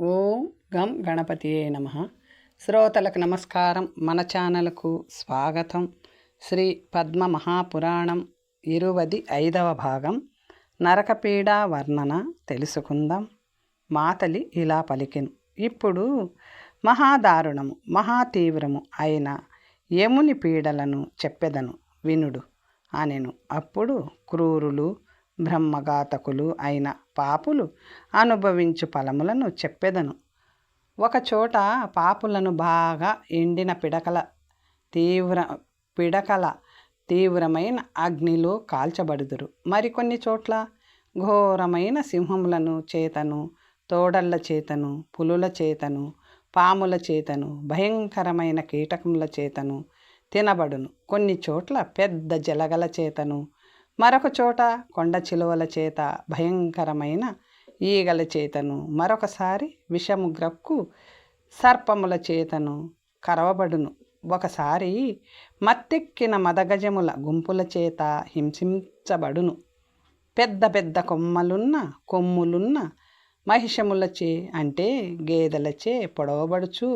ఓం గం గణపతియే నమః. శ్రోతలకు నమస్కారం. మన ఛానల్కు స్వాగతం. శ్రీ పద్మ మహాపురాణం 25వ భాగం నరకపీడ వర్ణన తెలుసుకుందాం. మాతలి ఇలా పలికెను. ఇప్పుడు మహాదారుణము మహాతీవ్రము అయిన యముని పీడలను చెప్పెదను వినుడు అనెను. అప్పుడు క్రూరులు బ్రహ్మఘాతకులు అయిన పాపులు అనుభవించు ఫలములను చెప్పెదను. ఒకచోట పాపులను బాగా ఎండిన పిడకల తీవ్రమైన అగ్నిలో కాల్చబడుదురు. మరికొన్ని చోట్ల ఘోరమైన సింహములను చేతను, తోడళ్ళ చేతను, పులుల చేతను, పాముల చేతను, భయంకరమైన కీటకముల చేతను తినబడును. కొన్ని చోట్ల పెద్ద జలగల చేతను, మరొక చోట కొండ చిలువల చేత, భయంకరమైన ఈగల చేతను, మరొకసారి విషము గ్రక్కు సర్పముల చేతను కరవబడును. ఒకసారి మత్తెక్కిన మదగజముల గుంపుల చేత హింసించబడును. పెద్ద పెద్ద కొమ్ములున్న మహిషములచే అంటే గేదెలచే పొడవబడుచు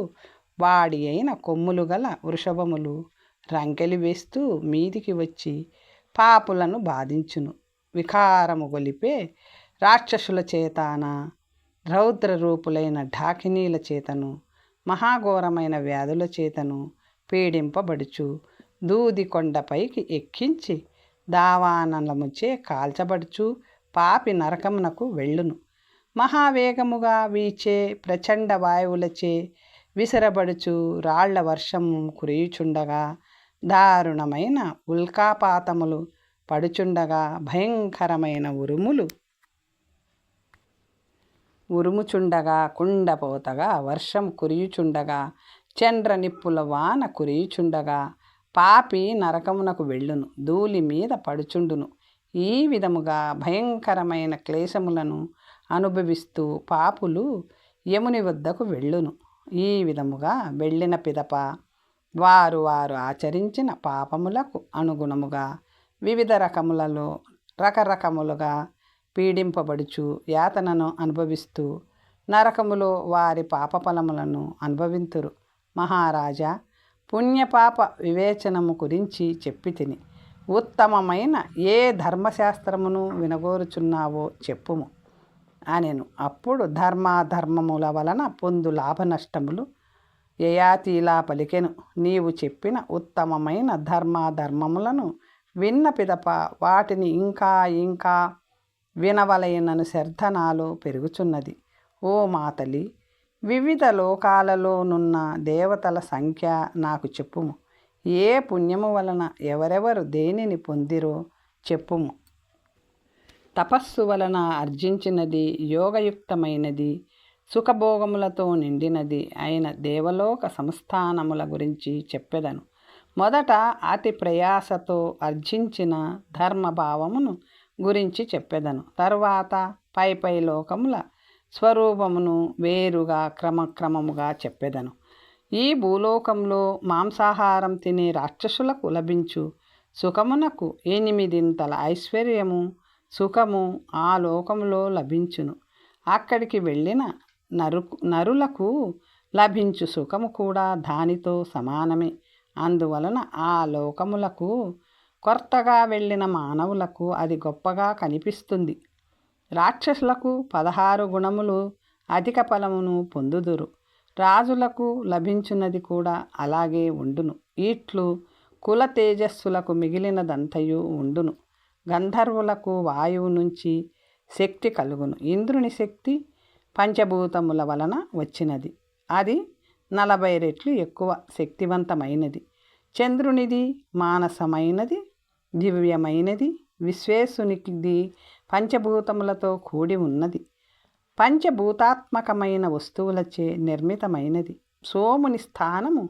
వాడి అయిన కొమ్ములు గల వృషభములు రంకెలి వేస్తూ మీదికి వచ్చి పాపులను బాధించును. వికారము గొలిపే రాక్షసుల చేతన, రౌద్ర రూపులైన ఢాకినీల చేతను, మహాఘోరమైన వ్యాధుల చేతను పీడింపబడుచు దూది కొండపైకి ఎక్కించి దావానలముచే కాల్చబడుచు పాపి నరకమునకు వెళ్ళును. మహావేగముగా వీచే ప్రచండ వాయువులచే విసరబడుచు రాళ్ల వర్షము కురియుచుండగా, దారుణమైన ఉల్కాపాతములు పడుచుండగా, భయంకరమైన ఉరుముచుండగా, కుండపోతగా వర్షం కురియుచుండగా, చండ్ర నిప్పుల వాన కురియుచుండగా పాపి నరకమునకు వెళ్ళును. ధూళి మీద పడుచుండును. ఈ విధముగా భయంకరమైన క్లేశములను అనుభవిస్తూ పాపులు యముని వద్దకు వెళ్ళును. ఈ విధముగా వెళ్ళిన పిదప వారు ఆచరించిన పాపములకు అనుగుణముగా వివిధ రకరకములుగా పీడింపబడుచు యాతనను అనుభవిస్తూ నరకములో వారి పాపఫలములను అనుభవింతురు. మహారాజా, పుణ్యపాప వివేచనము గురించి చెప్పి తిని ఉత్తమమైన ఏ ధర్మశాస్త్రమును వినగోరుచున్నావో చెప్పుము అనెను. అప్పుడు ధర్మాధర్మముల వలన పొందు లాభ నష్టములు యయాతిలా పలికెను. నీవు చెప్పిన ఉత్తమమైన ధర్మాధర్మములను విన్న పిదప వాటిని ఇంకా వినవలయనను శ్రద్ధ నాలో పెరుగుచున్నది. ఓ మాతలి, వివిధ లోకాలలోనున్న దేవతల సంఖ్య నాకు చెప్పుము. ఏ పుణ్యము వలన ఎవరెవరు దేనిని పొందిరో చెప్పుము. తపస్సు వలన ఆర్జించినది, యోగయుక్తమైనది, సుఖభోగములతో నిండినది అయిన దేవలోక సంస్థానముల గురించి చెప్పెదను. మొదట అతి ప్రయాసతో ఆర్జించిన ధర్మభావమును గురించి చెప్పెదను. తరువాత పై లోకముల స్వరూపమును వేరుగా క్రమముగా చెప్పెదను. ఈ భూలోకంలో మాంసాహారం తినే రాక్షసులకు లభించు సుఖమునకు 8 ఐశ్వర్యము సుఖము ఆ లోకములో లభించును. అక్కడికి వెళ్ళిన నరులకు లభించు సుఖము కూడా దానితో సమానమే. అందువలన ఆ లోకములకు కొత్తగా వెళ్ళిన మానవులకు అది గొప్పగా కనిపిస్తుంది. రాక్షసులకు 16 గుణములు అధిక ఫలమును పొందుదురు. రాజులకు లభించున్నది కూడా అలాగే ఉండును. ఇట్లు కుల తేజస్సులకు మిగిలినదంతయు ఉండును. గంధర్వులకు వాయువు నుంచి శక్తి కలుగును. ఇంద్రుని శక్తి పంచభూతముల వలన వచ్చినది. అది 40 రెట్లు ఎక్కువ శక్తివంతమైనది. చంద్రునిది మానసమైనది, దివ్యమైనది. విశ్వేశునిది పంచభూతములతో కూడి ఉన్నది, పంచభూతాత్మకమైన వస్తువులచే నిర్మితమైనది. సోముని స్థానము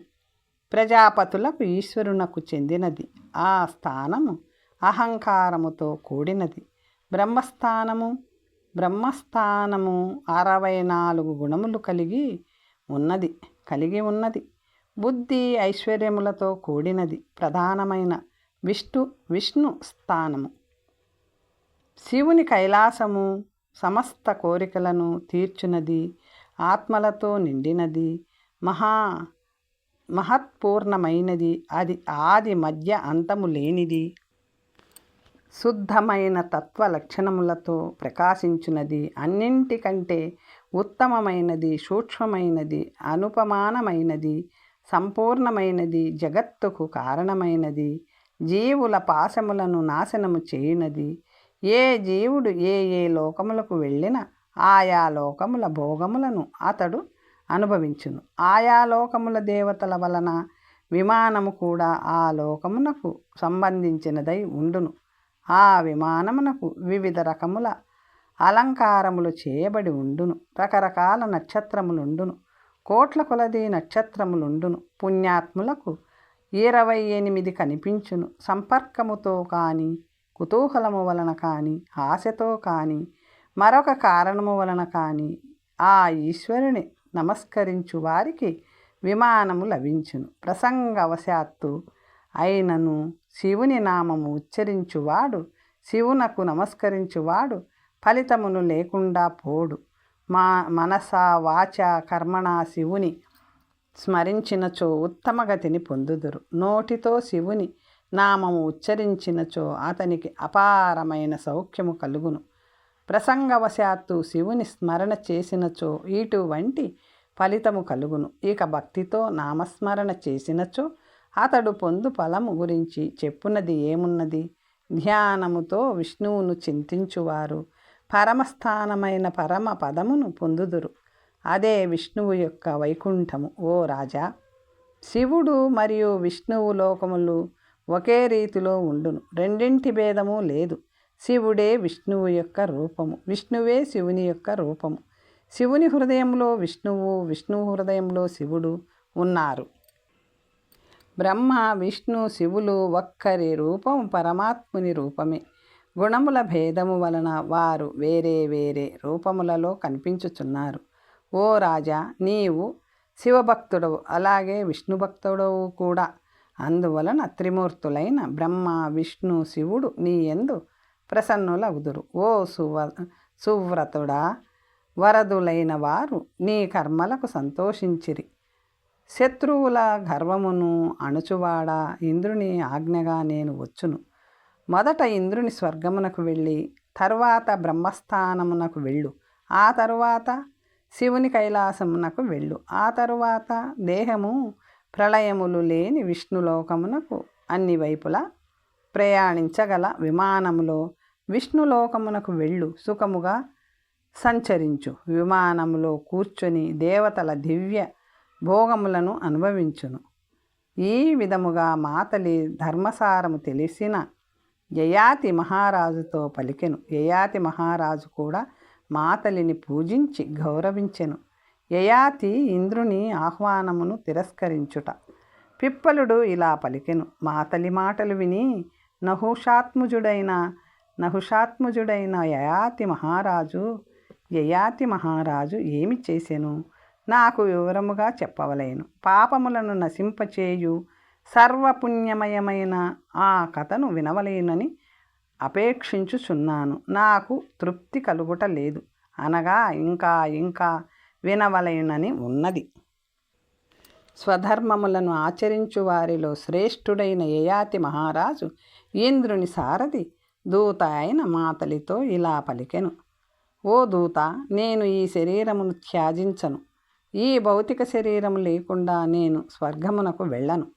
ప్రజాపతులకు ఈశ్వరునకు చెందినది. ఆ స్థానము అహంకారముతో కూడినది. బ్రహ్మస్థానము 64 గుణములు కలిగి ఉన్నది. బుద్ధి ఐశ్వర్యములతో కూడినది. ప్రధానమైన విష్ణు స్థానము. శివుని కైలాసము సమస్త కోరికలను తీర్చునది. ఆత్మలతో నిండినది, మహత్పూర్ణమైనది, అది ఆది మధ్య అంతము లేనిది, శుద్ధమైన తత్వ లక్షణములతో ప్రకాశించున్నది, అన్నింటికంటే ఉత్తమమైనది, సూక్ష్మమైనది, అనుపమానమైనది, సంపూర్ణమైనది, జగత్తుకు కారణమైనది, జీవుల పాశములను నాశనము చేయునది. ఏ జీవుడు ఏ ఏ లోకములకు వెళ్ళినా ఆయా లోకముల భోగములను అతడు అనుభవించును. ఆయా లోకముల దేవతల వలన విమానము కూడా ఆ లోకమునకు సంబంధించినదై ఉండును. ఆ విమానమునకు వివిధ రకముల అలంకారములు చేయబడి ఉండును. రకరకాల నక్షత్రములుండును. కోట్ల కొలది నక్షత్రములుండును. పుణ్యాత్ములకు 28 కనిపించును. సంపర్కముతో కానీ, కుతూహలము వలన కానీ, ఆశతో కానీ, మరొక కారణము వలన కానీ ఆ ఈశ్వరుని నమస్కరించు వారికి విమానము లభించును. ప్రసంగవశాత్తు అయినను శివుని నామము ఉచ్చరించువాడు, శివునకు నమస్కరించువాడు ఫలితమును లేకుండా పోడు. మనస వాచ కర్మణ శివుని స్మరించినచో ఉత్తమగతిని పొందుదురు. నోటితో శివుని నామము ఉచ్చరించినచో అతనికి అపారమైన సౌఖ్యము కలుగును. ప్రసంగవశాత్తు శివుని స్మరణ చేసినచో ఇటువంటి ఫలితము కలుగును. ఇక భక్తితో నామస్మరణ చేసినచో అతడు పొందు ఫలము గురించి చెప్పున్నది ఏమున్నది? ధ్యానముతో విష్ణువును చింతించువారు పరమస్థానమైన పరమ పదమును పొందుదురు. అదే విష్ణువు యొక్క వైకుంఠము. ఓ రాజా, శివుడు మరియు విష్ణువు లోకములు ఒకే రీతిలో ఉండును. రెండింటి భేదము లేదు. శివుడే విష్ణువు యొక్క రూపము, విష్ణువే శివుని యొక్క రూపము. శివుని హృదయంలో విష్ణువు, విష్ణువు హృదయంలో శివుడు ఉన్నారు. బ్రహ్మ విష్ణు శివులు ఒక్కరి రూపం పరమాత్ముని రూపమే. గుణముల భేదము వలన వారు వేరే వేరే రూపములలో కనిపించుచున్నారు. ఓ రాజా, నీవు శివభక్తుడవు, అలాగే విష్ణు భక్తుడవు కూడా. అందువలన త్రిమూర్తులైన బ్రహ్మ విష్ణు శివుడు నీ యందు ప్రసన్నులగుదురు. ఓ సువ్రతుడా, వరదులైన వారు నీ కర్మలకు సంతోషించిరి. శత్రువుల గర్వమును అణుచువాడా, ఇంద్రుని ఆజ్ఞగా నేను వచ్చును. మొదట ఇంద్రుని స్వర్గమునకు వెళ్ళి తరువాత బ్రహ్మస్థానమునకు వెళ్ళు. ఆ తరువాత శివుని కైలాసమునకు వెళ్ళు. ఆ తరువాత దేహము ప్రళయములు లేని విష్ణులోకమునకు అన్ని వైపులా ప్రయాణించగల విమానములో విష్ణులోకమునకు వెళ్ళు. సుఖముగా సంచరించు. విమానములో కూర్చొని దేవతల దివ్య భోగములను అనుభవించును. ఈ విధముగా మాతలి ధర్మసారము తెలిసిన యయాతి మహారాజుతో పలికెను. యయాతి మహారాజు కూడా మాతలిని పూజించి గౌరవించెను. యయాతి ఇంద్రుని ఆహ్వానమును తిరస్కరించుట. పిప్పలుడు ఇలా పలికెను. మాతలి మాటలు విని నహుషాత్ముజుడైన యయాతి మహారాజు ఏమి చేసెను? నాకు వివరముగా చెప్పవలేను. పాపములను నశింపచేయు సర్వపుణ్యమయమైన ఆ కథను వినవలేనని అపేక్షించుచున్నాను. నాకు తృప్తి కలుగుట లేదు, అనగా ఇంకా వినవలెనని ఉన్నది. స్వధర్మములను ఆచరించు వారిలో శ్రేష్ఠుడైన యయాతి మహారాజు ఇంద్రుని సారథి దూత అయిన మాతలితో ఇలా పలికెను. ఓ దూత, నేను ఈ శరీరమును త్యాజించను. ఈ భౌతిక శరీరము లేకుండా నేను స్వర్గమునకు వెళ్ళను.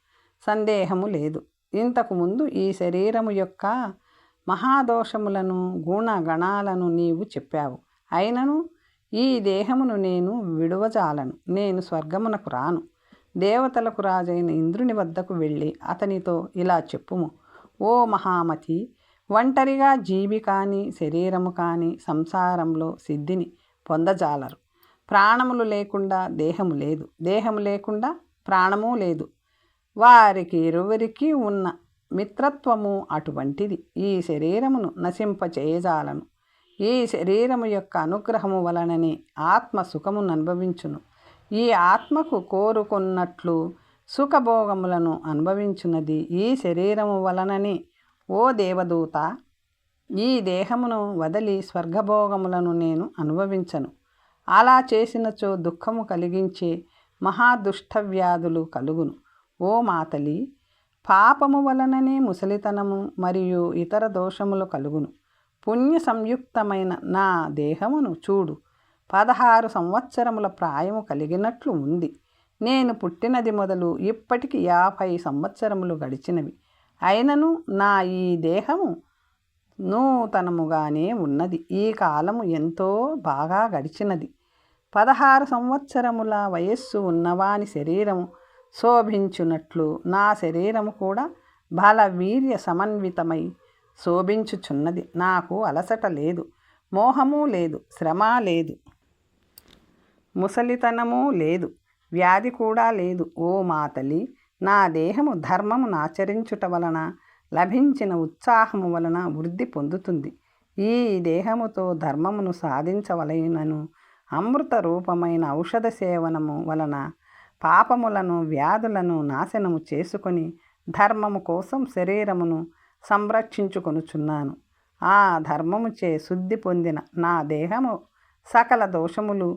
సందేహము లేదు. ఇంతకుముందు ఈ శరీరము యొక్క మహాదోషములను గుణగణాలను నీవు చెప్పావు. అయినను ఈ దేహమును నేను విడువజాలను. నేను స్వర్గమునకు రాను. దేవతలకు రాజైన ఇంద్రుని వద్దకు వెళ్ళి అతనితో ఇలా చెప్పుము. ఓ మహామతి, ఒంటరిగా జీవి కానీ శరీరము కానీ సంసారంలో సిద్ధిని పొందజాలరు. ప్రాణములు లేకుండా దేహము లేదు, దేహము లేకుండా ప్రాణము లేదు. వారికి ఇరువురికి ఉన్న మిత్రత్వము అటువంటిది. ఈ శరీరమును నశింపచేయజాలను. ఈ శరీరము యొక్క అనుగ్రహము వలననే ఆత్మ సుఖమును అనుభవించును. ఈ ఆత్మకు కోరుకున్నట్లు సుఖభోగములను అనుభవించున్నది ఈ శరీరము వలననే. ఓ దేవదూత, ఈ దేహమును వదిలి స్వర్గభోగములను నేను అనుభవించను. అలా చేసినచో దుఃఖము కలిగించే మహాదుష్టవ్యాధులు కలుగును. ఓ మాతలి, పాపము వలననే ముసలితనము మరియు ఇతర దోషములు కలుగును. పుణ్య సంయుక్తమైన నా దేహమును చూడు. 16 సంవత్సరముల ప్రాయము కలిగినట్లు ఉంది. నేను పుట్టినది మొదలు ఇప్పటికి 50 సంవత్సరములు గడిచినవి. అయినను నా ఈ దేహము నూతనముగానే ఉన్నది. ఈ కాలము ఎంతో బాగా గడిచినది. 16 సంవత్సరముల వయస్సు ఉన్నవాని శరీరము శోభించున్నట్లు నా శరీరము కూడా బల వీర్య సమన్వితమై శోభించుచున్నది. నాకు అలసట లేదు, మోహము లేదు, శ్రమ లేదు, ముసలితనము లేదు, వ్యాధి కూడా లేదు. ఓ మాతలి, నా దేహము ధర్మమును ఆచరించుట వలన లభించిన ఉత్సాహము వలన వృద్ధి పొందుతుంది. ఈ దేహముతో ధర్మమును సాధించవలెనను అమృత రూపమైన ఔషధ సేవనము వలన పాపములను వ్యాధులను నాశనము చేసుకొని ధర్మము కోసం శరీరమును సంరక్షించుకొనుచున్నాను. ఆ ధర్మముచే శుద్ధి పొందిన నా దేహము సకల దోషములు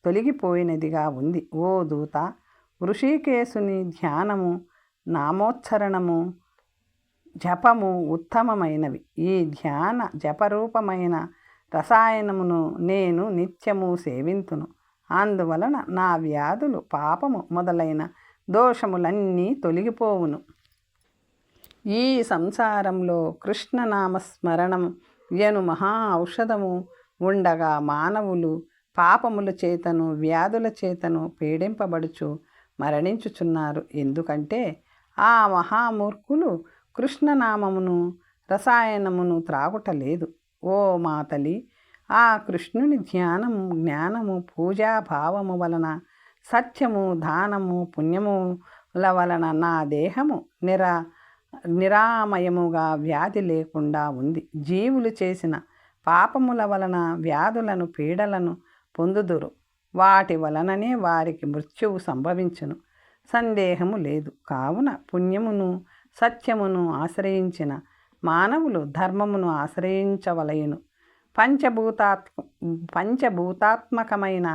తొలగిపోయినదిగా ఉంది. ఓ దూత, ఋషికేశుని ధ్యానము, నామోచ్చరణము, జపము ఉత్తమమైనవి. ఈ ధ్యాన జపరూపమైన రసాయనమును నేను నిత్యము సేవింతును. అందువలన నా వ్యాధులు, పాపము మొదలైన దోషములన్నీ తొలగిపోవును. ఈ సంసారంలో కృష్ణనామస్మరణం యను మహా ఔషధము ఉండగా మానవులు పాపముల చేతను వ్యాధుల చేతను పీడింపబడుచు మరణించుచున్నారు. ఎందుకంటే ఆ మహామూర్ఖులు కృష్ణనామమును రసాయనమును త్రాగుటలేదు. ఓ మాతలి, ఆ కృష్ణుని ధ్యానము, జ్ఞానము, పూజాభావము వలన సత్యము, దానము, పుణ్యముల వలన నా దేహము నిరామయముగా వ్యాధి లేకుండా ఉంది. జీవులు చేసిన పాపముల వలన వ్యాధులను, పీడలను పొందుదురు. వాటి వలననే వారికి మృత్యువు సంభవించును, సందేహము లేదు. కావున పుణ్యమును, సత్యమును ఆశ్రయించిన మానవులు ధర్మమును ఆశ్రయించవలయును. పంచభూతాత్మకమైన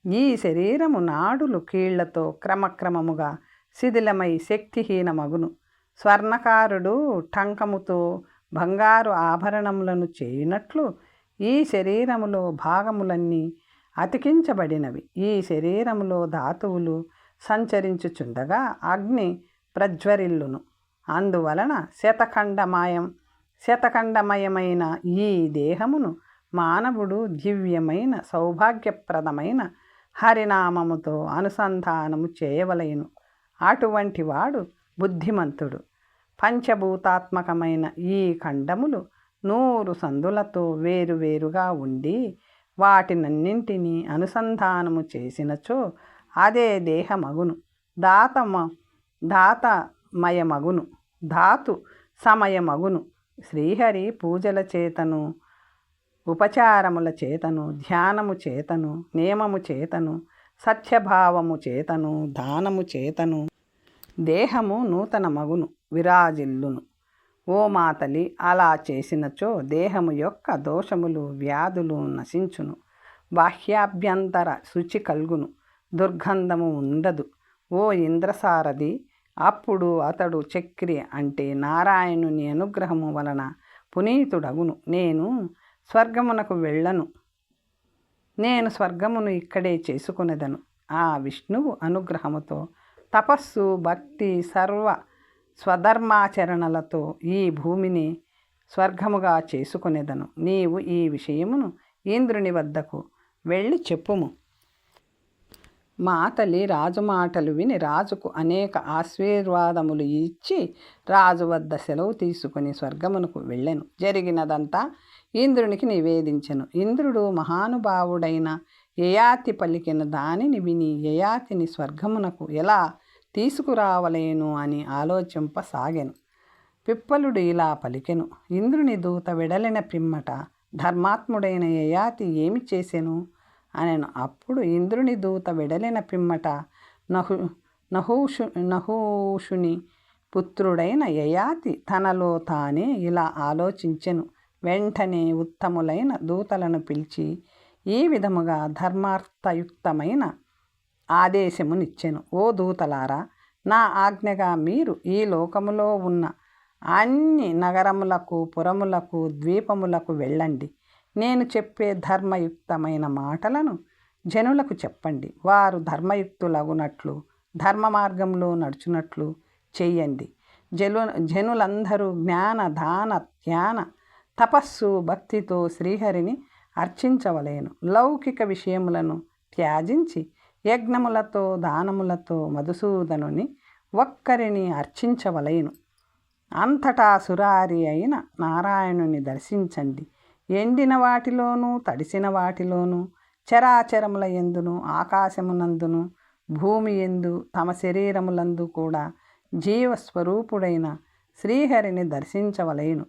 ఈ శరీరము నాడులు కీళ్లతో క్రమక్రమముగా శిథిలమై శక్తిహీనమగును. స్వర్ణకారుడు టంకముతో బంగారు ఆభరణములను చేయునట్లు ఈ శరీరములో భాగములన్నీ అతికించబడినవి. ఈ శరీరములో ధాతువులు సంచరించుచుండగా అగ్ని ప్రజ్వరిల్లును. అందువలన శతఖండమయమైన ఈ దేహమును మానవుడు దివ్యమైన సౌభాగ్యప్రదమైన హరినామముతో అనుసంధానము చేయవలెను. అటువంటి వాడు బుద్ధిమంతుడు. పంచభూతాత్మకమైన ఈ ఖండములు 100 సందులతో వేరువేరుగా ఉండి వాటినన్నింటినీ అనుసంధానము చేసినచో అదే దేహమగును. దాతమయమగును, ధాతు సమయమగును. శ్రీహరి పూజల చేతను, ఉపచారముల చేతను, ధ్యానము చేతను, నియమము చేతను, సత్యభావము చేతను, దానము చేతను దేహము నూతనమగును, విరాజిల్లును. ఓ మాతలి, అలా చేసినచో దేహము యొక్క దోషములు, వ్యాధులు నశించును. బాహ్యాభ్యంతర శుచి కల్గును, దుర్గంధము ఉండదు. ఓ ఇంద్రసారథి, అప్పుడు అతడు చక్రి అంటే నారాయణుని అనుగ్రహము వలన పునీతుడగును. నేను స్వర్గమునకు వెళ్ళను, నేను స్వర్గమును ఇక్కడే చేసుకునేదను. ఆ విష్ణువు అనుగ్రహముతో తపస్సు, భక్తి, స్వధర్మాచరణలతో ఈ భూమిని స్వర్గముగా చేసుకునేదను. నీవు ఈ విషయమును ఇంద్రుని వద్దకు వెళ్ళి చెప్పుము. మాతలి రాజు మాటలు విని రాజుకు అనేక ఆశీర్వాదములు ఇచ్చి రాజు వద్ద సెలవు తీసుకుని స్వర్గమునకు వెళ్ళెను. జరిగినదంతా ఇంద్రునికి నివేదించెను. ఇంద్రుడు మహానుభావుడైన యయాతి పలికిన దానిని విని యయాతిని స్వర్గమునకు ఎలా తీసుకురావలేను అని ఆలోచింపసాగెను. పిప్పలుడు ఇలా పలికెను: ఇంద్రుని దూత వెడలిన పిమ్మట ధర్మాత్ముడైన యయాతి ఏమి చేసెను అనెను. అప్పుడు ఇంద్రుని దూత వెడలిన పిమ్మట నహూషుని పుత్రుడైన యయాతి తనలో తానే ఇలా ఆలోచించెను. వెంటనే ఉత్తములైన దూతలను పిలిచి ఈ విధముగా ధర్మార్థయుక్తమైన ఆదేశమునిచ్చెను. ఓ దూతలారా, నా ఆజ్ఞగా మీరు ఈ లోకములో ఉన్న అన్ని నగరములకు, పురములకు, ద్వీపములకు వెళ్ళండి. నేను చెప్పే ధర్మయుక్తమైన మాటలను జనులకు చెప్పండి. వారు ధర్మయుక్తులగునట్లు, ధర్మ మార్గంలో నడుచునట్లు చెయ్యండి. జనులందరూ జ్ఞాన, దాన, ధ్యాన, తపస్సు, భక్తితో శ్రీహరిని అర్చించవలేను. లౌకిక విషయములను త్యాజించి యజ్ఞములతో, దానములతో మధుసూదనుని ఒక్కరిని అర్చించవలేను. అంతటా సురారి అయిన నారాయణుని దర్శించండి. ఎండిన వాటిలోనూ, తడిసిన వాటిలోనూ, చరాచరముల ఎందును, ఆకాశమునందును, భూమి ఎందు, తమ శరీరములందు కూడా జీవస్వరూపుడైన శ్రీహరిని దర్శించవలేను.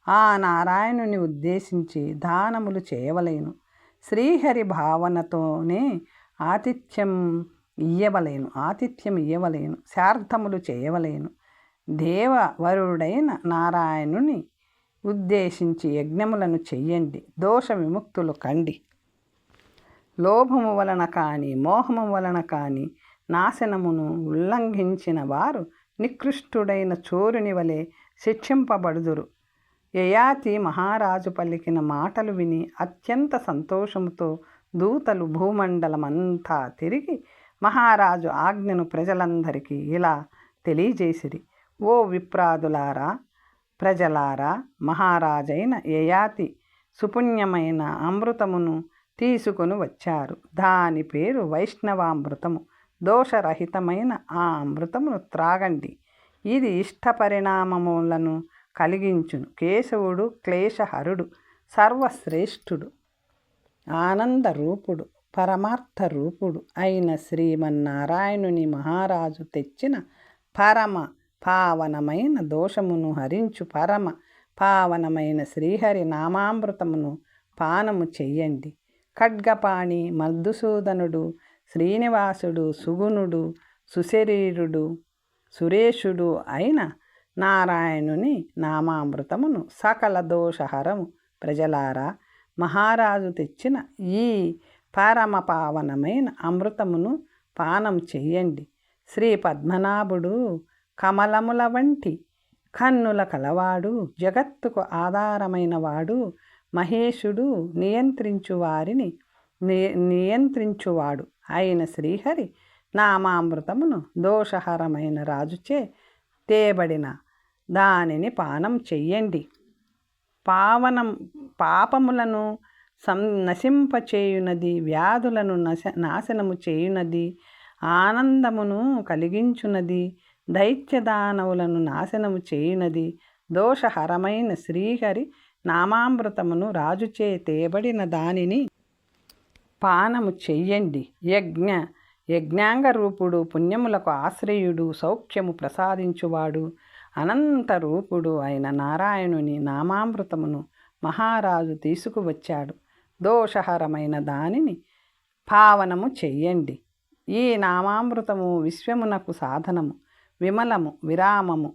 ఆ నారాయణుని ఉద్దేశించి దానములు చేయవలేను. శ్రీహరి భావనతోనే ఆతిథ్యం ఇయ్యవలేను. శార్థములు చేయవలేను. దేవవరుడైన నారాయణుని ఉద్దేశించి యజ్ఞములను చెయ్యండి. దోష విముక్తులు కండి. లోభము వలన కానీ, మోహము వలన కానీ నాశనమును ఉల్లంఘించిన వారు నికృష్టుడైన చోరుని వలె శిక్షింపబడుదురు. యయాతి మహారాజు పలికిన మాటలు విని అత్యంత సంతోషముతో దూతలు భూమండలమంతా తిరిగి మహారాజు ఆజ్ఞను ప్రజలందరికీ ఇలా తెలియజేసిరి. ఓ విప్రాదులారా, ప్రజలారా, మహారాజైన యయాతి సుపుణ్యమైన అమృతమును తీసుకొని వచ్చారు. దాని పేరు వైష్ణవామృతము. దోషరహితమైన ఆ అమృతమును త్రాగండి. ఇది ఇష్ట పరిణామములను కలిగించును. కేశవుడు క్లేశహరుడు, సర్వశ్రేష్ఠుడు, ఆనందరూపుడు, పరమార్థ రూపుడు అయిన శ్రీమన్నారాయణుని మహారాజు తెచ్చిన పరమ పావనమైన దోషమును హరించు పరమ పావనమైన శ్రీహరి నామామృతమును పానము చెయ్యండి. ఖడ్గపాణి, మధుసూదనుడు, శ్రీనివాసుడు, సుగుణుడు, సుశరీరుడు, సురేషుడు అయిన నారాయణుని నామామృతమును సకల దోషహరము. ప్రజలారా, మహారాజు తెచ్చిన ఈ పరమ పావనమైన అమృతమును పానం చెయ్యండి. శ్రీ పద్మనాభుడు కమలముల వంటి కన్నుల కలవాడు, జగత్తుకు ఆధారమైన వాడు, మహేశుడు, నియంత్రించువాడు అయిన శ్రీహరి నామామృతమును దోషహరమైన రాజుచే తేబడిన దానిని పానం చెయ్యండి. పాపములను నశింపచేయునది, వ్యాధులను నాశనము చేయునది, ఆనందమును కలిగించునది, దైత్యదానవులను నాశనము చేయునది దోషహరమైన శ్రీహరి నామామృతమును రాజుచే తేబడిన దానిని పానము చెయ్యండి. యజ్ఞాంగరూపుడు, పుణ్యములకు ఆశ్రయుడు, సౌఖ్యము ప్రసాదించువాడు, అనంతరూపుడు అయిన నారాయణుని నామామృతమును మహారాజు తీసుకువచ్చాడు. దోషహరమైన దానిని పావనము చెయ్యండి. ఈ నామామృతము విశ్వమునకు సాధనము, విమలము, విరామము.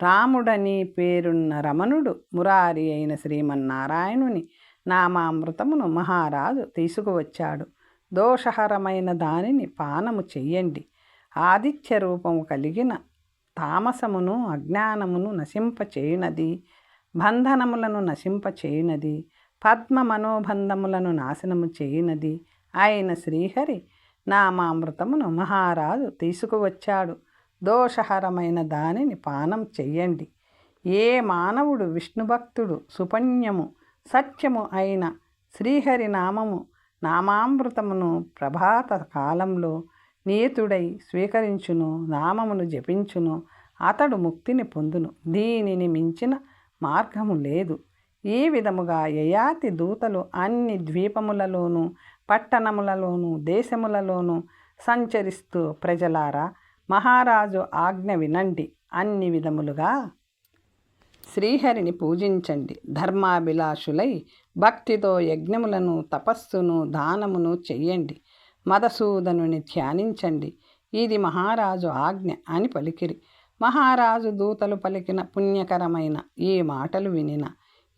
రాముడని పేరున్న రమణుడు, మురారి అయిన శ్రీమన్నారాయణుని నామామృతమును మహారాజు తీసుకువచ్చాడు. దోషహరమైన దానిని పానము చెయ్యండి. ఆదిత్య రూపము కలిగిన తామసమును, అజ్ఞానమును నశింపచేయునది, బంధనములను నశింపచేయునది, పద్మ మనోబంధములను నాశనము చేయునది అయిన శ్రీహరి నామామృతమును మహారాజు తీసుకువచ్చాడు. దోషహరమైన దానిని పానం చెయ్యండి. ఏ మానవుడు విష్ణుభక్తుడు, సుపుణ్యము, సత్యము అయిన శ్రీహరి నామామృతమును ప్రభాత కాలంలో నియతుడై స్వీకరించును, నామమును జపించును, అతడు ముక్తిని పొందును. దీనిని మించిన మార్గము లేదు. ఈ విధముగా యయాతి దూతలు అన్ని ద్వీపములలోనూ, పట్టణములలోనూ, దేశములలోనూ సంచరిస్తూ, ప్రజలారా, మహారాజు ఆజ్ఞ వినండి, అన్ని విధములుగా శ్రీహరిని పూజించండి. ధర్మాభిలాషులై భక్తితో యజ్ఞములను, తపస్సును, దానమును చెయ్యండి. మధుసూదనుని ధ్యానించండి. ఇది మహారాజు ఆజ్ఞ అని పలికిరి. మహారాజు దూతలు పలికిన పుణ్యకరమైన ఈ మాటలు వినిన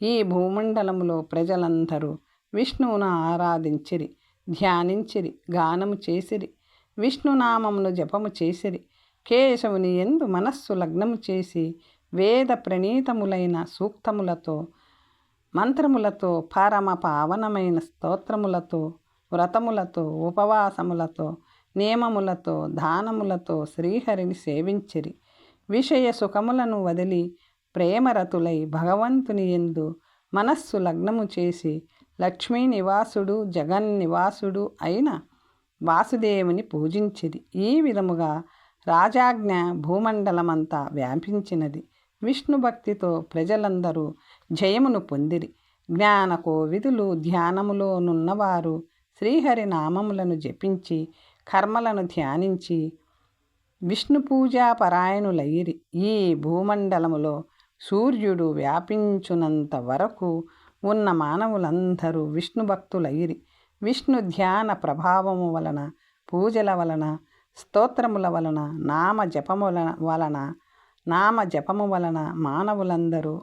ఈ భూమండలములో ప్రజలందరూ విష్ణువును ఆరాధించిరి, ధ్యానించిరి, గానము చేసిరి, విష్ణునామమును జపము చేసిరి. కేశవుని యందు మనస్సు లగ్నము చేసి వేద ప్రణీతములైన సూక్తములతో, మంత్రములతో, పరమ పావనమైన స్తోత్రములతో, వ్రతములతో, ఉపవాసములతో, నియమములతో, దానములతో శ్రీహరిని సేవించిరి. విషయ సుఖములను వదిలి ప్రేమరతులై భగవంతుని యందు మనస్సు లగ్నము చేసి లక్ష్మీ నివాసుడు, జగన్నివాసుడు అయిన వాసుదేవుని పూజించిది. ఈ విధముగా రాజాజ్ఞ భూమండలమంతా వ్యాపించినది. విష్ణు భక్తితో ప్రజలందరూ జయమును పొందిరి. జ్ఞాన కోవిదులు ధ్యానములోనున్నవారు శ్రీహరి నామములను జపించి కర్మలను ధ్యానించి విష్ణు పూజా పరాయణులయ్యిరి. ఈ భూమండలములో సూర్యుడు వ్యాపించునంత వరకు ఉన్న మానవులందరూ విష్ణు భక్తులయ్యిరి. విష్ణు ధ్యాన ప్రభావము వలన, పూజల వలన, స్తోత్రముల వలన, నామజపము వలన మానవులందరూ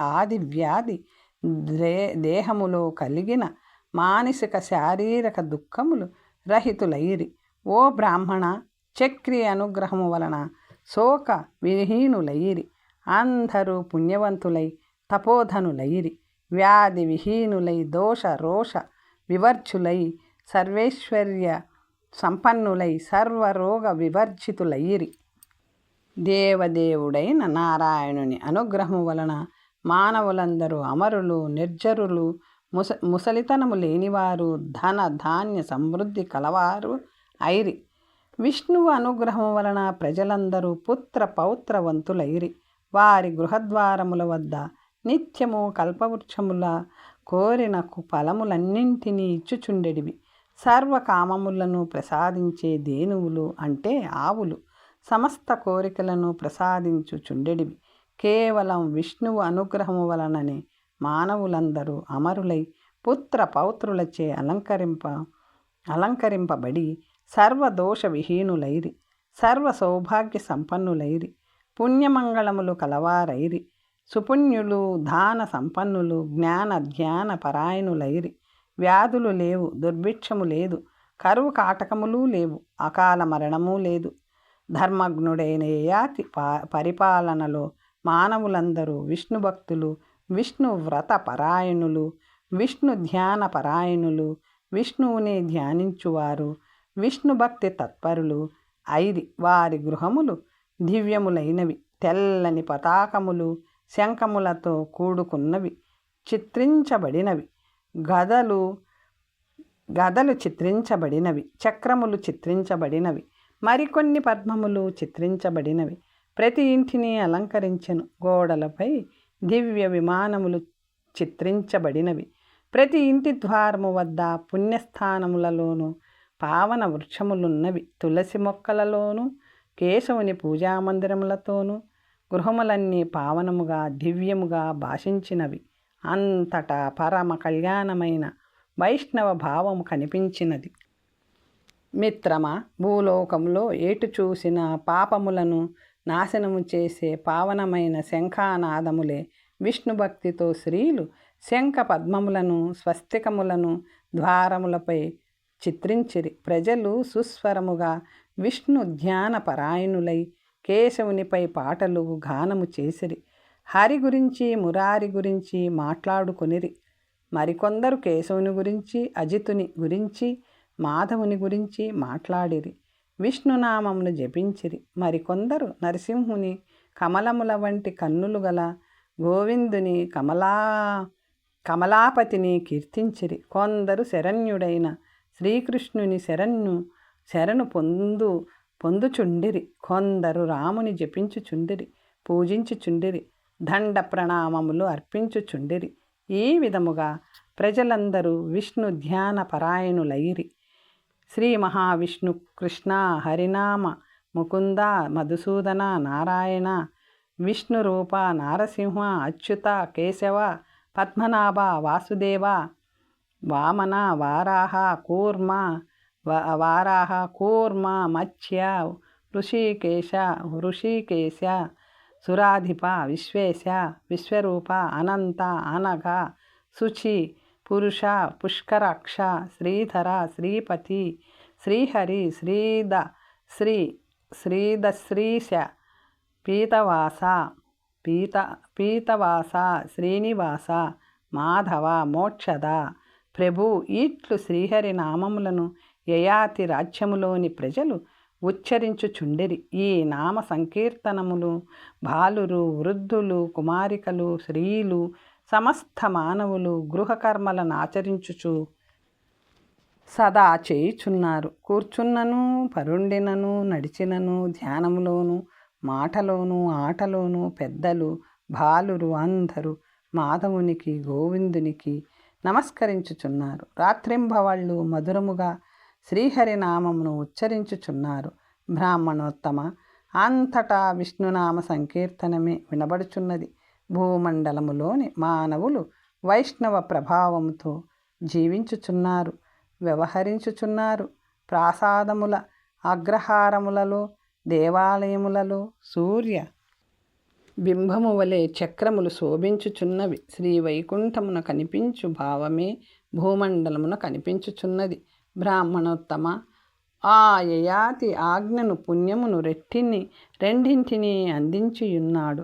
ఆది వ్యాధి దేహములో కలిగిన మానసిక శారీరక దుఃఖములు రహితులైరి. ఓ బ్రాహ్మణ, చక్రి అనుగ్రహము వలన శోక విహీనులైరి. అందరూ పుణ్యవంతులై తపోధనులైరి. వ్యాధి విహీనులై దోష రోష వివర్జులై సర్వేశ్వర్య సంపన్నులై సర్వరోగ వివర్జితులైరి. దేవదేవుడైన నారాయణుని అనుగ్రహము వలన మానవులందరూ అమరులు, నిర్జరులు, ముసలితనము లేనివారు, ధన ధాన్య సమృద్ధి కలవారు ఐరి. విష్ణువు అనుగ్రహం వలన ప్రజలందరూ పుత్ర పౌత్రవంతులైరి. వారి గృహద్వారముల వద్ద నిత్యము కల్పవృక్షముల కోరిన ఫలములన్నింటినీ ఇచ్చుచుండెడివి. సర్వకామములను ప్రసాదించే దేనువులు అంటే ఆవులు సమస్త కోరికలను ప్రసాదించుచుండెడివి. కేవలం విష్ణువు అనుగ్రహము వలననే మానవులందరూ అమరులై పుత్ర పౌత్రులచే అలంకరింపబడి సర్వదోష విహీనులైరి. సర్వ సౌభాగ్య సంపన్నులైరి. పుణ్యమంగళములు కలవారైరి. సుపుణ్యులు, దాన సంపన్నులు, జ్ఞాన ధ్యాన పరాయణులైరి. వ్యాధులు లేవు, దుర్భిక్షము లేదు, కరువు కాటకములు లేవు, అకాల మరణము లేదు. ధర్మజ్ఞుడైన యయాతి పరిపాలనలో మానవులందరూ విష్ణు భక్తులు, విష్ణు వ్రత పరాయణులు, విష్ణు ధ్యాన పరాయణులు, విష్ణువునే ధ్యానించువారు, విష్ణు భక్తి తత్పరులు ఐరి. వారి గృహములు దివ్యములైనవి, తెల్లని పతాకములు శంఖములతో కూడుకున్నవి, చిత్రించబడినవి. గదలు చిత్రించబడినవి, చక్రములు చిత్రించబడినవి, మరికొన్ని పద్మములు చిత్రించబడినవి. ప్రతి ఇంటిని అలంకరించెను. గోడలపై దివ్య విమానములు చిత్రించబడినవి. ప్రతి ఇంటి ద్వారము వద్ద పుణ్యస్థానములలోనూ పావన వృక్షములున్నవి. తులసి మొక్కలలోనూ కేశవుని పూజామందిరములతోనూ గృహములన్నీ పావనముగా దివ్యముగా భాషించినవి. అంతటా పరమ కళ్యాణమైన వైష్ణవ భావము కనిపించినది. మిత్రమా, భూలోకంలో ఏటు చూసిన పాపములను నాశనము చేసే పావనమైన శంఖానాదములే విష్ణుభక్తితో స్త్రీలు శంఖ పద్మములను, స్వస్తికములను ద్వారములపై చిత్రించిరి. ప్రజలు సుస్వరముగా విష్ణు ధ్యాన పరాయణులై కేశవునిపై పాటలు గానము చేసిరి. హరి గురించి, మురారి గురించి మాట్లాడుకొనిరి. మరికొందరు కేశవుని గురించి, అజితుని గురించి, మాధవుని గురించి మాట్లాడిరి. విష్ణునామమును జపించిరి. మరికొందరు నరసింహుని కమలముల వంటి కన్నులు గల గోవిందుని కమలాపతిని కీర్తించిరి. కొందరు శరణ్యుడైన శ్రీకృష్ణుని శరణు పొందుచుండిరి. కొందరు రాముని జపించుచుండిరి, పూజించుచుండిరి, దండ ప్రణామములు అర్పించుచుండిరి. ఈ విధముగా ప్రజలందరూ విష్ణు ధ్యాన పరాయణులైరి. శ్రీ మహావిష్ణు కృష్ణ, హరినామ, ముకుంద, మధుసూదన, నారాయణ, విష్ణురూప, నారసింహ, అచ్యుత, కేశవ, పద్మనాభ, వాసుదేవ, వామన, కూర్మ, మత్స్య, ఋషికేశ, సురాధిప, విశ్వేశ, విశ్వరూప, అనంత, అనఘ, శుచి, పురుష, పుష్కరాక్ష, శ్రీధర, శ్రీపతి, శ్రీహరి, శ్రీదశ్రీశ, పీతవాస, పీతవాస, శ్రీనివాస, మాధవ, మోక్షద, ప్రభు ఇట్లు శ్రీహరి నామములను యయాతి రాజ్యములోని ప్రజలు ఉచ్చరించుచుండిరి. ఈ నామ సంకీర్తనములు బాలురు, వృద్ధులు, కుమారికలు, స్త్రీలు, సమస్త మానవులు గృహకర్మలను ఆచరించుచు సదా చేయుచున్నారు. కూర్చున్నను, పరుండినను, నడిచినను, ధ్యానములోను, మాటలోను, ఆటలోను పెద్దలు, బాలురు అందరూ మాధవునికి, గోవిందునికి నమస్కరించుచున్నారు. రాత్రింబవళ్ళు మధురముగా శ్రీహరినామమును ఉచ్చరించుచున్నారు. బ్రాహ్మణోత్తమ, అంతటా విష్ణునామ సంకీర్తనమే వినబడుచున్నది. భూమండలములోని మానవులు వైష్ణవ ప్రభావముతో జీవించుచున్నారు, వ్యవహరించుచున్నారు. ప్రాసాదముల, అగ్రహారములలో, దేవాలయములలో సూర్య బింబము వలె చక్రములు శోభించుచున్నవి. శ్రీ వైకుంఠమున కనిపించు భావమే భూమండలమున కనిపించుచున్నది. బ్రాహ్మణోత్తమ, ఆ యయాతి ఆజ్ఞను, పుణ్యమును రెండింటినీ అందించియున్నాడు.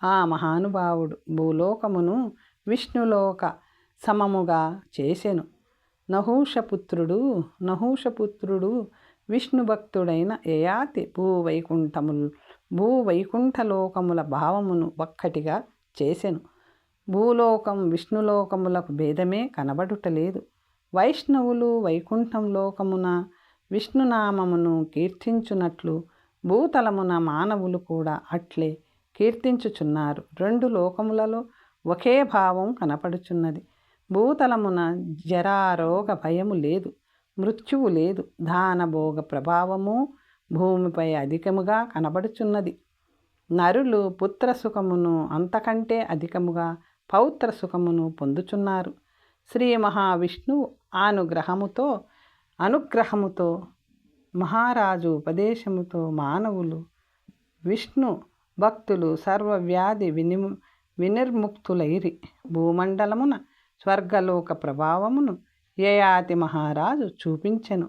ఆ మహానుభావుడు భూలోకమును విష్ణులోక సమముగా చేసెను. నహూషపుత్రుడు విష్ణుభక్తుడైన యయాతి భూవైకుంఠలోకముల భావమును ఒక్కటిగా చేసెను. భూలోకం విష్ణులోకములకు భేదమే కనబడుటలేదు. వైష్ణవులు వైకుంఠం లోకమున విష్ణునామమును కీర్తించున్నట్లు భూతలమున మానవులు కూడా అట్లే కీర్తించుచున్నారు. రెండు లోకములలో ఒకే భావం కనపడుచున్నది. భూతలమున జరారోగ భయము లేదు, మృత్యువు లేదు. దానభోగ ప్రభావము భూమిపై అధికముగా కనబడుచున్నది. నరులు పుత్రసుఖమును అంతకంటే అధికముగా పౌత్ర సుఖమును పొందుచున్నారు. శ్రీ మహావిష్ణువు అనుగ్రహముతో మహారాజు ఉపదేశముతో మానవులు విష్ణు భక్తులు సర్వవ్యాధి వినిర్ముక్తులైరి. భూమండలమున స్వర్గలోక ప్రభావమును యయాతి మహారాజు చూపించెను.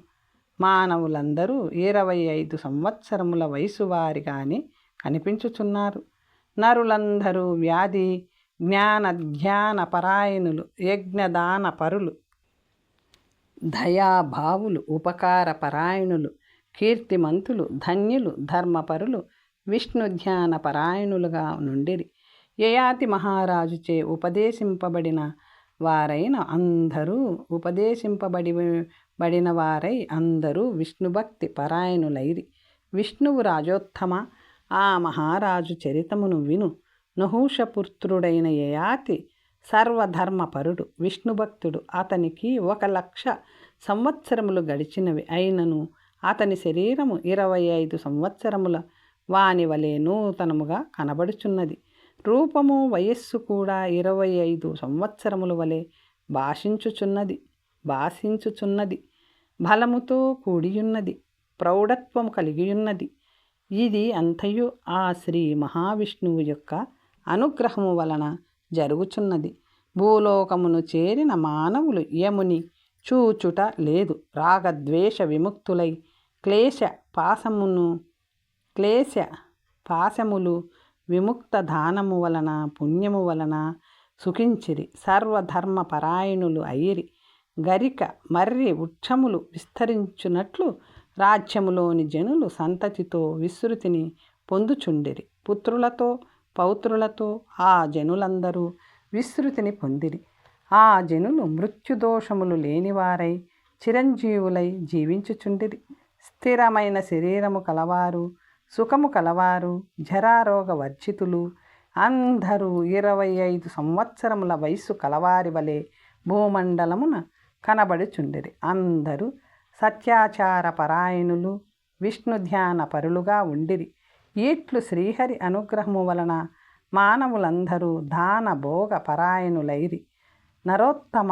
మానవులందరూ 25 సంవత్సరముల వయసు వారిగానే కనిపించుచున్నారు. నరులందరూ వ్యాధి జ్ఞాన పరాయణులు, యజ్ఞదాన పరులు, దయాభావులు, ఉపకార పరాయణులు, కీర్తిమంతులు, ధన్యులు, ధర్మపరులు, విష్ణు ధ్యాన పరాయణులుగా నుండిరి. యయాతి మహారాజుచే ఉపదేశింపబడిన వారై అందరూ విష్ణుభక్తి పరాయణులైరి. విష్ణువు రాజోత్తమ, ఆ మహారాజు చరితమును విను. నహూషపుత్రుడైన యయాతి సర్వధర్మపరుడు, విష్ణుభక్తుడు. అతనికి 1,00,000 సంవత్సరములు గడిచినవి. అయినను అతని శరీరము 25 సంవత్సరముల వాని వలె నూతనముగా కనబడుచున్నది. రూపము వయస్సు కూడా 25 సంవత్సరముల వలె భాషించుచున్నది. బలముతో కూడియున్నది, ప్రౌఢత్వము కలిగియున్నది. ఇది అంతయు ఆ శ్రీ మహావిష్ణువు యొక్క అనుగ్రహము వలన జరుగుచున్నది. భూలోకమును చేరిన మానవులు యముని చూచుట లేదు. రాగద్వేష విముక్తులై క్లేశ పాశములు విముక్త దానము వలన, పుణ్యము వలన సుఖించిరి. సర్వధర్మ పరాయణులు అయిరి. గరిక మర్రి వృక్షములు విస్తరించున్నట్లు రాజ్యములోని జనులు సంతతితో విస్తృతిని పొందుచుండిరి. పుత్రులతో పౌత్రులతో ఆ జనులందరూ విస్తృతిని పొందిరి. ఆ జనులు మృత్యుదోషములు లేనివారై చిరంజీవులై జీవించుచుండిరి. స్థిరమైన శరీరము కలవారు, సుఖము కలవారు, జరారోగ వర్జితులు అందరూ 25 సంవత్సరముల వయస్సు కలవారి వలె భూమండలమున కనబడుచుండిరి. అందరూ సత్యాచార పరాయణులు, విష్ణు ధ్యాన పరులుగా ఉండిరి. ఇట్లు శ్రీహరి అనుగ్రహము వలన మానవులందరూ దాన భోగ పరాయణులైరి. నరోత్తమ,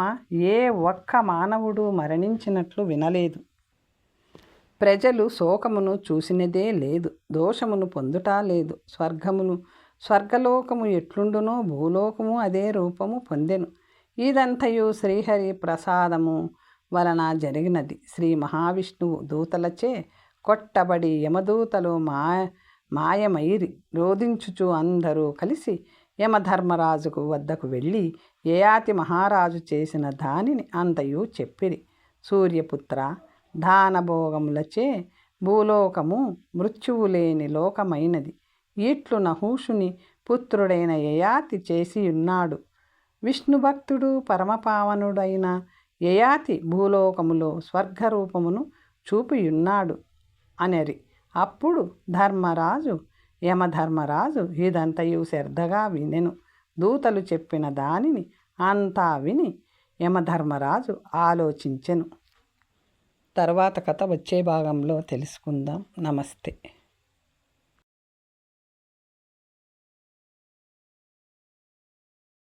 ఏ ఒక్క మానవుడు మరణించినట్లు వినలేదు. ప్రజలు శోకమును చూసినదే లేదు, దోషమును పొందుట లేదు. స్వర్గలోకము ఎట్లుండునో భూలోకము అదే రూపము పొందెను. ఇదంతయు శ్రీహరి ప్రసాదము వలన జరిగినది. శ్రీ మహావిష్ణువు దూతలచే కొట్టబడి యమదూతలు మాయమైరి. రోధించుచు అందరూ కలిసి యమధర్మరాజుకు వద్దకు వెళ్ళి యయాతి మహారాజు చేసిన దానిని అంతయు చెప్పిరి. సూర్యపుత్ర, దానభోగములచే భూలోకము మృత్యువు లేని లోకమైనది. ఇట్లు నహూషుని పుత్రుడైన యయాతి చేసియున్నాడు. విష్ణుభక్తుడు పరమపావనుడైన యయాతి భూలోకములో స్వర్గరూపమును చూపియున్నాడు అనరి. అప్పుడు యమధర్మరాజు ఇదంతయు శ్రద్ధగా వినెను. దూతలు చెప్పిన దానిని అంతా విని యమధర్మరాజు ఆలోచించెను. తర్వాత కథ వచ్చే భాగంలో తెలుసుకుందాం. నమస్తే.